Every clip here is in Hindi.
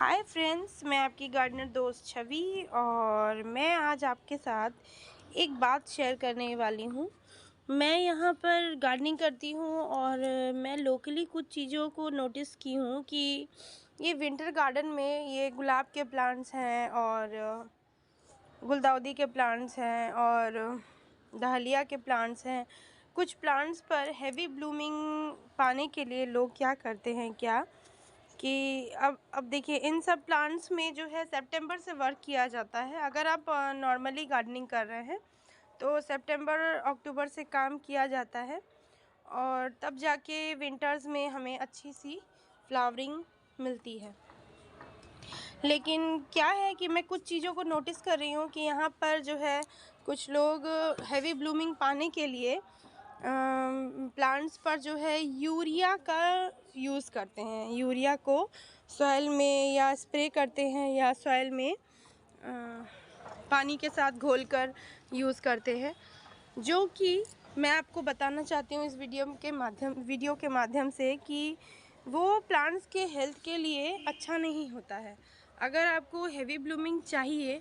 हाय फ्रेंड्स, मैं आपकी गार्डनर दोस्त छवि और मैं आज आपके साथ एक बात शेयर करने वाली हूँ। मैं यहाँ पर गार्डनिंग करती हूँ और मैं लोकली कुछ चीज़ों को नोटिस की हूँ कि ये विंटर गार्डन में ये गुलाब के प्लांट्स हैं और गुलदाउदी के प्लांट्स हैं और डहलिया के प्लांट्स हैं। कुछ प्लांट्स पर हैवी ब्लूमिंग पाने के लिए लोग क्या करते हैं कि अब देखिए, इन सब प्लांट्स में जो है सितंबर से वर्क किया जाता है। अगर आप नॉर्मली गार्डनिंग कर रहे हैं तो सितंबर अक्टूबर से काम किया जाता है और तब जाके विंटर्स में हमें अच्छी सी फ्लावरिंग मिलती है। लेकिन क्या है कि मैं कुछ चीज़ों को नोटिस कर रही हूँ कि यहाँ पर जो है कुछ लोग हैवी ब्लूमिंग पाने के लिए प्लांट्स पर जो है यूरिया का यूज़ करते हैं। यूरिया को सॉइल में या स्प्रे करते हैं या सॉइल में पानी के साथ घोलकर यूज़ करते हैं, जो कि मैं आपको बताना चाहती हूँ इस वीडियो के माध्यम से कि वो प्लांट्स के हेल्थ के लिए अच्छा नहीं होता है। अगर आपको हैवी ब्लूमिंग चाहिए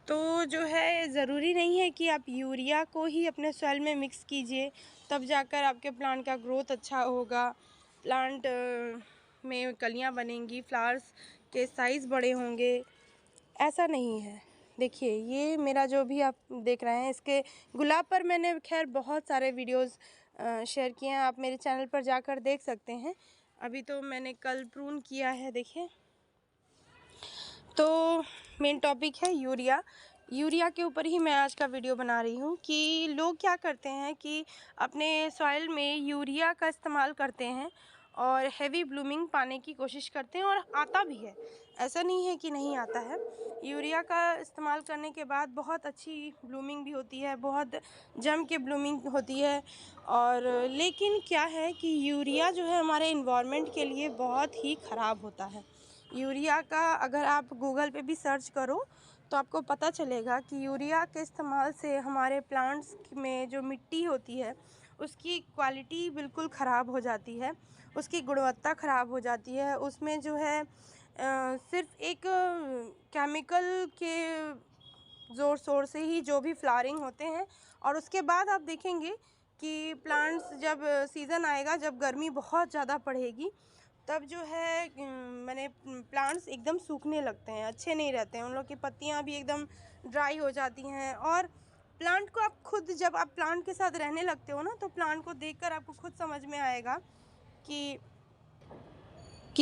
तो जो है ज़रूरी नहीं है कि आप यूरिया को ही अपने सॉइल में मिक्स कीजिए, तब जाकर आपके प्लांट का ग्रोथ अच्छा होगा, प्लांट में कलियां बनेंगी, फ्लावर्स के साइज़ बड़े होंगे। ऐसा नहीं है। देखिए, ये मेरा जो भी आप देख रहे हैं, इसके गुलाब पर मैंने खैर बहुत सारे वीडियोस शेयर किए हैं, आप मेरे चैनल पर जाकर देख सकते हैं। अभी तो मैंने कल प्रून किया है। देखिए, तो मेन टॉपिक है यूरिया के ऊपर ही मैं आज का वीडियो बना रही हूँ कि लोग क्या करते हैं कि अपने सॉइल में यूरिया का इस्तेमाल करते हैं और हैवी ब्लूमिंग पाने की कोशिश करते हैं, और आता भी है। ऐसा नहीं है कि नहीं आता है। यूरिया का इस्तेमाल करने के बाद बहुत अच्छी ब्लूमिंग भी होती है, बहुत जम के ब्लूमिंग होती है। और लेकिन क्या है कि यूरिया जो है हमारे इन्वायरमेंट के लिए बहुत ही ख़राब होता है। यूरिया का अगर आप गूगल पे भी सर्च करो तो आपको पता चलेगा कि यूरिया के इस्तेमाल से हमारे प्लांट्स में जो मिट्टी होती है उसकी क्वालिटी बिल्कुल ख़राब हो जाती है, उसकी गुणवत्ता ख़राब हो जाती है। उसमें जो है सिर्फ एक केमिकल के ज़ोर शोर से ही जो भी फ्लावरिंग होते हैं, और उसके बाद आप देखेंगे कि प्लांट्स जब सीज़न आएगा, जब गर्मी बहुत ज़्यादा पड़ेगी, तब जो है मैंने प्लांट्स एकदम सूखने लगते हैं, अच्छे नहीं रहते हैं, उन लोग की पत्तियां भी एकदम ड्राई हो जाती हैं। और प्लांट को आप खुद, जब आप प्लांट के साथ रहने लगते हो ना, तो प्लांट को देखकर आपको खुद समझ में आएगा कि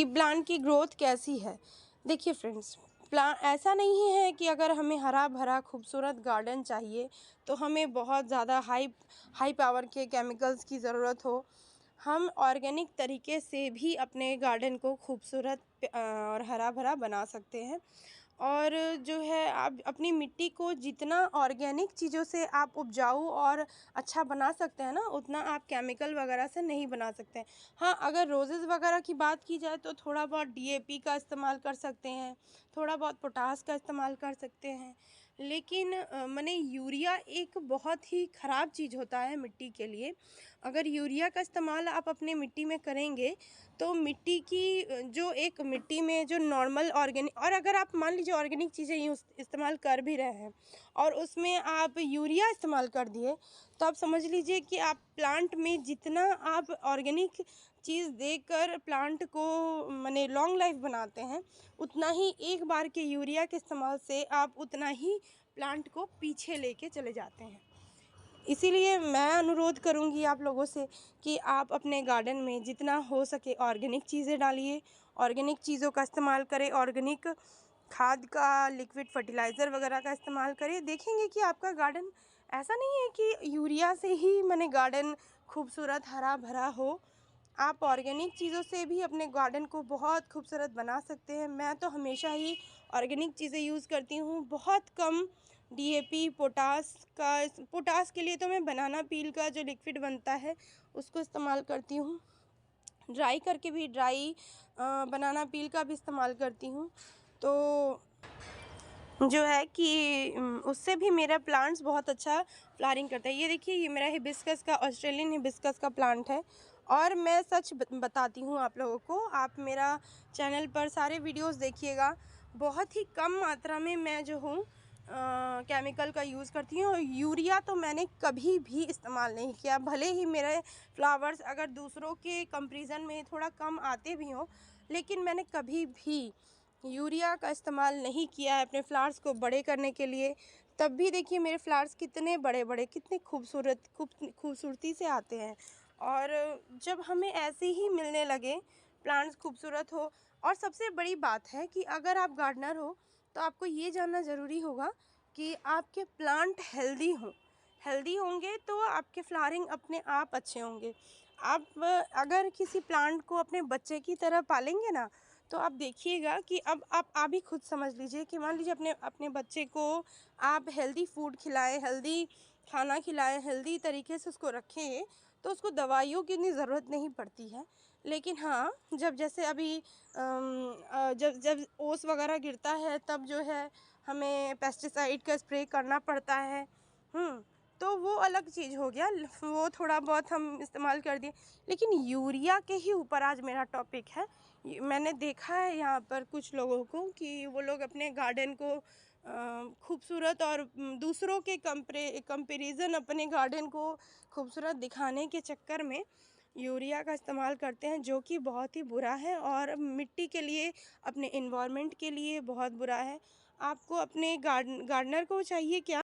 प्लांट की ग्रोथ कैसी है। देखिए फ्रेंड्स, प्लांट ऐसा नहीं है कि अगर हमें हरा भरा खूबसूरत गार्डन चाहिए तो हमें बहुत ज़्यादा हाई पावर के केमिकल्स की ज़रूरत हो। हम ऑर्गेनिक तरीके से भी अपने गार्डन को खूबसूरत और हरा भरा बना सकते हैं। और जो है, आप अपनी मिट्टी को जितना ऑर्गेनिक चीज़ों से आप उपजाऊ और अच्छा बना सकते हैं ना, उतना आप केमिकल वगैरह से नहीं बना सकते हैं। हाँ, अगर रोज़ेज़ वगैरह की बात की जाए तो थोड़ा बहुत डीएपी का इस्तेमाल कर सकते हैं, थोड़ा बहुत पोटास का इस्तेमाल कर सकते हैं। लेकिन माने यूरिया एक बहुत ही ख़राब चीज़ होता है मिट्टी के लिए। अगर यूरिया का इस्तेमाल आप अपने मिट्टी में करेंगे तो मिट्टी की जो एक मिट्टी में जो नॉर्मल ऑर्गेनिक, और अगर आप मान लीजिए ऑर्गेनिक चीज़ें यूज़ इस्तेमाल कर भी रहे हैं और उसमें आप यूरिया इस्तेमाल कर दिए, तो आप समझ लीजिए कि आप प्लांट में जितना आप ऑर्गेनिक चीज़ देकर प्लांट को माने लॉन्ग लाइफ बनाते हैं, उतना ही एक बार के यूरिया के इस्तेमाल से आप उतना ही प्लांट को पीछे लेके चले जाते हैं। इसीलिए मैं अनुरोध करूंगी आप लोगों से कि आप अपने गार्डन में जितना हो सके ऑर्गेनिक चीज़ें डालिए, ऑर्गेनिक चीज़ों का इस्तेमाल करें, ऑर्गेनिक खाद का, लिक्विड फर्टिलाइज़र वगैरह का इस्तेमाल करें। देखेंगे कि आपका गार्डन, ऐसा नहीं है कि यूरिया से ही माने गार्डन खूबसूरत हरा भरा हो। आप ऑर्गेनिक चीज़ों से भी अपने गार्डन को बहुत खूबसूरत बना सकते हैं। मैं तो हमेशा ही ऑर्गेनिक चीज़ें यूज़ करती हूँ, बहुत कम डीएपी, पोटास के लिए तो मैं बनाना पील का जो लिक्विड बनता है उसको इस्तेमाल करती हूँ। ड्राई करके भी, बनाना पील का भी इस्तेमाल करती हूँ। तो जो है कि उससे भी मेरा प्लांट्स बहुत अच्छा फ्लावरिंग करता है। ये देखिए, ये मेरा हिबिस्कस का, ऑस्ट्रेलियन हिबिस्कस का प्लांट है और मैं सच बताती हूँ आप लोगों को, आप मेरा चैनल पर सारे वीडियोस देखिएगा, बहुत ही कम मात्रा में मैं जो हूँ केमिकल का यूज़ करती हूँ। और यूरिया तो मैंने कभी भी इस्तेमाल नहीं किया, भले ही मेरे फ्लावर्स अगर दूसरों के कंपैरिजन में थोड़ा कम आते भी हों, लेकिन मैंने कभी भी यूरिया का इस्तेमाल नहीं किया है अपने फ्लावर्स को बड़े करने के लिए। तब भी देखिए मेरे फ्लावर्स कितने बड़े बड़े, कितने खूबसूरती से आते हैं। और जब हमें ऐसे ही मिलने लगे, प्लांट्स खूबसूरत हो, और सबसे बड़ी बात है कि अगर आप गार्डनर हो तो आपको ये जानना ज़रूरी होगा कि आपके प्लांट हेल्दी होंगे तो आपके फ्लावरिंग अपने आप अच्छे होंगे। आप अगर किसी प्लांट को अपने बच्चे की तरह पालेंगे ना, तो आप देखिएगा कि अब आप ही खुद समझ लीजिए कि मान लीजिए अपने बच्चे को आप हेल्दी फूड खिलाएं, हेल्दी खाना खिलाएं, हेल्दी तरीके से उसको रखें, तो उसको दवाइयों की इतनी ज़रूरत नहीं पड़ती है। लेकिन हाँ, जब जैसे अभी जब जब ओस वगैरह गिरता है तब जो है हमें पेस्टिसाइड का स्प्रे करना पड़ता है। तो वो अलग चीज़ हो गया, वो थोड़ा बहुत हम इस्तेमाल कर दिए। लेकिन यूरिया के ही ऊपर आज मेरा टॉपिक है। मैंने देखा है यहाँ पर कुछ लोगों को कि वो लोग अपने गार्डन को खूबसूरत और दूसरों के कंपैरिजन अपने गार्डन को खूबसूरत दिखाने के चक्कर में यूरिया का इस्तेमाल करते हैं, जो कि बहुत ही बुरा है और मिट्टी के लिए, अपने एनवायरनमेंट के लिए बहुत बुरा है। आपको अपने गार्डनर को चाहिए क्या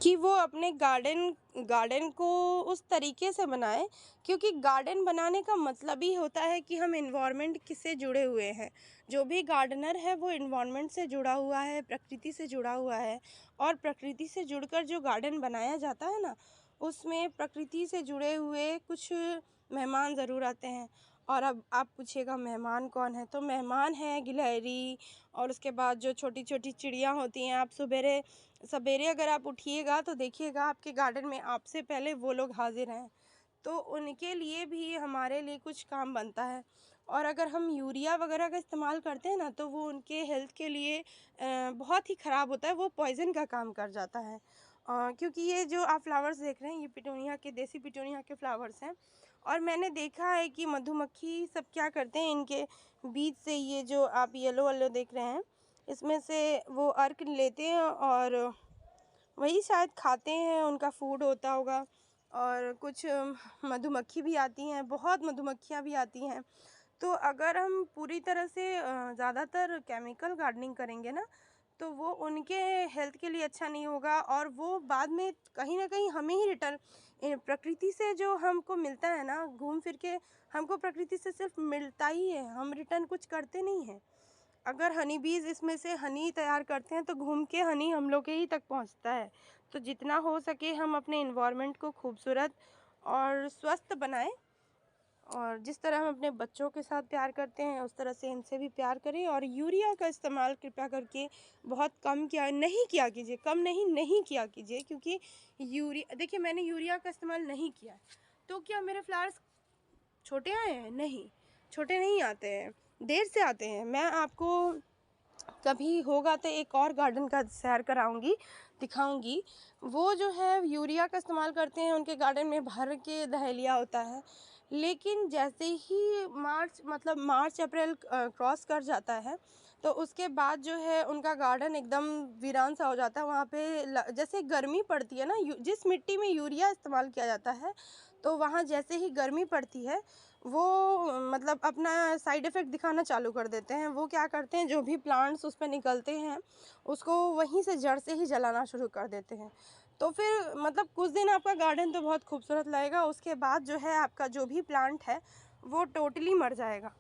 कि वो अपने गार्डन को उस तरीके से बनाए, क्योंकि गार्डन बनाने का मतलब ही होता है कि हम एनवायरनमेंट से जुड़े हुए हैं। जो भी गार्डनर है वो एनवायरनमेंट से जुड़ा हुआ है, प्रकृति से जुड़ा हुआ है। और प्रकृति से जुड़कर जो गार्डन बनाया जाता है ना, उसमें प्रकृति से जुड़े हुए कुछ मेहमान ज़रूर आते हैं। और अब आप पूछिएगा मेहमान कौन है, तो मेहमान है गिलहरी, और उसके बाद जो छोटी छोटी चिड़िया होती हैं। आप सवेरे अगर आप उठिएगा तो देखिएगा आपके गार्डन में आपसे पहले वो लोग हाजिर हैं, तो उनके लिए भी हमारे लिए कुछ काम बनता है। और अगर हम यूरिया वगैरह का इस्तेमाल करते हैं ना, तो वो उनके हेल्थ के लिए बहुत ही ख़राब होता है, वो पॉइज़न का काम कर जाता है। क्योंकि ये जो आप फ्लावर्स देख रहे हैं, ये पिटूनिया के, देसी पिटूनिया के फ्लावर्स हैं। और मैंने देखा है कि मधुमक्खी सब क्या करते हैं, इनके बीज से, ये जो आप येलो वाले देख रहे हैं, इसमें से वो अर्क लेते हैं और वही शायद खाते हैं, उनका फूड होता होगा। और कुछ मधुमक्खी भी आती हैं, बहुत मधुमक्खियाँ भी आती हैं। तो अगर हम पूरी तरह से ज़्यादातर केमिकल गार्डनिंग करेंगे ना, तो वो उनके हेल्थ के लिए अच्छा नहीं होगा, और वो बाद में कहीं ना कहीं हमें ही रिटर्न, प्रकृति से जो हमको मिलता है ना, घूम फिर के हमको प्रकृति से सिर्फ मिलता ही है, हम रिटर्न कुछ करते नहीं हैं। अगर हनी बीज इसमें से हनी तैयार करते हैं तो घूम के हनी हम लोग के ही तक पहुंचता है। तो जितना हो सके हम अपने इन्वायरमेंट को खूबसूरत और स्वस्थ बनाएं, और जिस तरह हम अपने बच्चों के साथ प्यार करते हैं उस तरह से इनसे भी प्यार करें। और यूरिया का इस्तेमाल कृपया करके बहुत कम किया कीजिए, कम नहीं किया कीजिए। क्योंकि यूरिया, देखिए मैंने यूरिया का इस्तेमाल नहीं किया, तो क्या मेरे फ्लावर्स छोटे आए हैं? नहीं, छोटे नहीं आते हैं, देर से आते हैं। मैं आपको कभी होगा तो एक और गार्डन का सैर कराऊंगी, दिखाऊंगी। वो जो है यूरिया का इस्तेमाल करते हैं, उनके गार्डन में भर के दहलिया होता है। लेकिन जैसे ही मार्च अप्रैल क्रॉस कर जाता है, तो उसके बाद जो है उनका गार्डन एकदम वीरान सा हो जाता है। वहाँ पे जैसे गर्मी पड़ती है ना, जिस मिट्टी में यूरिया इस्तेमाल किया जाता है, तो वहाँ जैसे ही गर्मी पड़ती है, वो अपना साइड इफ़ेक्ट दिखाना चालू कर देते हैं। वो क्या करते हैं, जो भी प्लांट्स उस पर निकलते हैं उसको वहीं से जड़ से ही जलाना शुरू कर देते हैं। तो फिर कुछ दिन आपका गार्डन तो बहुत खूबसूरत लगेगा, उसके बाद जो है आपका जो भी प्लांट है वो टोटली मर जाएगा।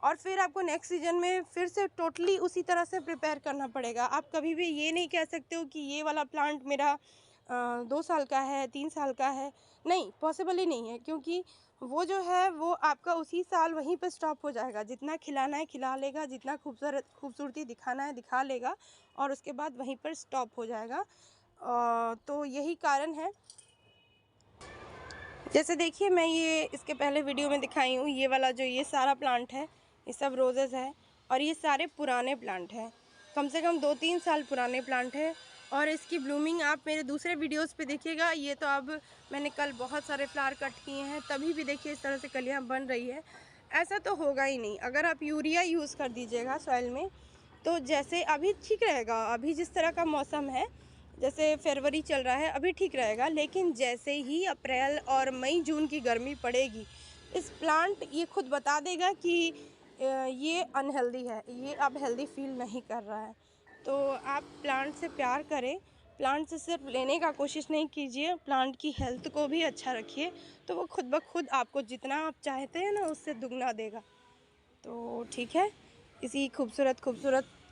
और फिर आपको नेक्स्ट सीजन में फिर से टोटली उसी तरह से प्रिपेयर करना पड़ेगा। आप कभी भी ये नहीं कह सकते हो कि ये वाला प्लांट मेरा 2 साल का है, 3 साल का है। नहीं, पॉसिबल ही नहीं है, क्योंकि वो जो है वो आपका उसी साल वहीं पर स्टॉप हो जाएगा। जितना खिलाना है खिला लेगा, जितना खूबसूरती दिखाना है दिखा लेगा, और उसके बाद वहीं पर स्टॉप हो जाएगा। तो यही कारण है। जैसे देखिए, मैं ये इसके पहले वीडियो में दिखाई हूँ, ये वाला जो ये सारा प्लांट है, ये सब रोजेज़ है, और ये सारे पुराने प्लांट हैं, कम से कम 2-3 साल पुराने प्लांट हैं। और इसकी ब्लूमिंग आप मेरे दूसरे वीडियोस पे देखिएगा। ये तो अब मैंने कल बहुत सारे फ्लावर कट किए हैं, तभी भी देखिए इस तरह से कलियाँ बन रही है। ऐसा तो होगा ही नहीं। अगर आप यूरिया यूज़ कर दीजिएगा सॉइल में, तो जैसे अभी ठीक रहेगा, अभी जिस तरह का मौसम है, जैसे फरवरी चल रहा है, अभी ठीक रहेगा। लेकिन जैसे ही अप्रैल और मई जून की गर्मी पड़ेगी, इस प्लांट ये खुद बता देगा कि ये अनहेल्दी है, ये अब हेल्दी फील नहीं कर रहा है। तो आप प्लांट से प्यार करें, प्लांट से सिर्फ लेने का कोशिश नहीं कीजिए, प्लांट की हेल्थ को भी अच्छा रखिए, तो वो खुद ब खुद आपको जितना आप चाहते हैं ना, उससे दुगना देगा। तो ठीक है, इसी खूबसूरत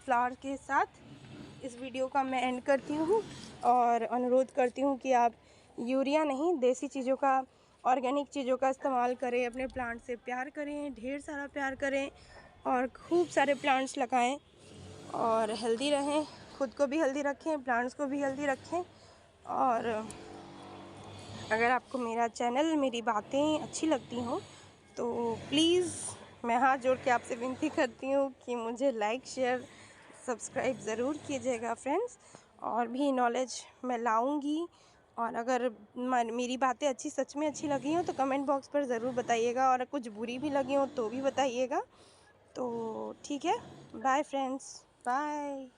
फ्लावर के साथ इस वीडियो का मैं एंड करती हूँ और अनुरोध करती हूँ कि आप यूरिया नहीं, देसी चीज़ों का, ऑर्गेनिक चीज़ों का इस्तेमाल करें, अपने प्लांट से प्यार करें, ढेर सारा प्यार करें और खूब सारे प्लांट्स लगाएं और हेल्दी रहें, खुद को भी हेल्दी रखें, प्लांट्स को भी हेल्दी रखें। और अगर आपको मेरा चैनल, मेरी बातें अच्छी लगती हों तो प्लीज़ मैं हाथ जोड़ के आपसे विनती करती हूँ कि मुझे लाइक, शेयर, सब्सक्राइब ज़रूर कीजिएगा फ्रेंड्स। और भी नॉलेज मैं लाऊंगी, और अगर मेरी बातें सच में अच्छी लगी हो तो कमेंट बॉक्स पर ज़रूर बताइएगा, और कुछ बुरी भी लगी हो तो भी बताइएगा। तो ठीक है, बाय फ्रेंड्स, बाय।